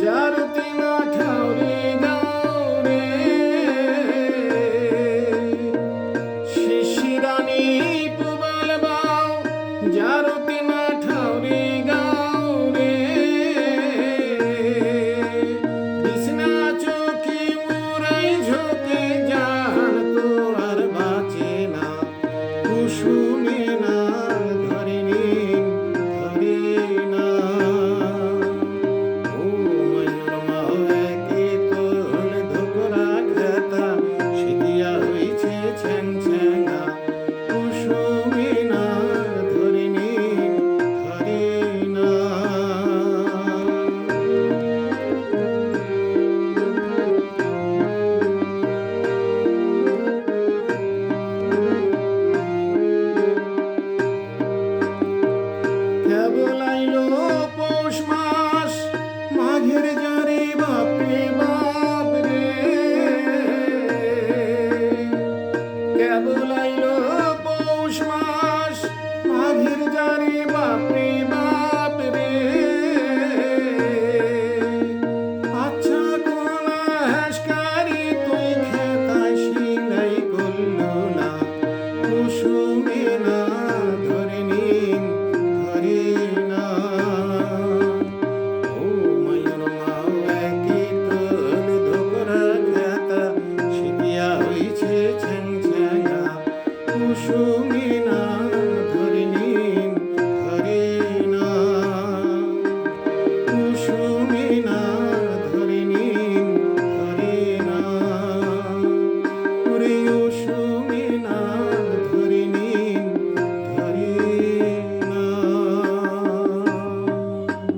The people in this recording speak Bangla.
জারতি না ঠাউরি গাও রে শিশিরানি পুবাল বাও জারতি না ঠাউরি গাও রে বিছনা চৌকি মুরাই ঝোঁকে জান তো আর বাঁচে না কুসুমে না ধরিনি ধরে না ও ময়ূর মাকে তোল ধোকরা খাতা শিখিয়া হইছে ছ্যাং ছ্যাঙা কুসুমে না ধরিনি ধরে না কেবল আইলো পৌষ মাস মাঘের জারে বাপরে বাপ রে কেবল আইলো পৌষ মাস মাঘের জারে বাপরে বাপ রে আচ্ছা কোনা হাসকারি তুই খেতায় সিলাই করলো না কুসুমে না ধরে নিন ধরে না ও ময়ূর মাও একে তোল ধোকরা খাতা শিখিয়া হইছে ছ্যাং ছ্যাঙা কুসুমে না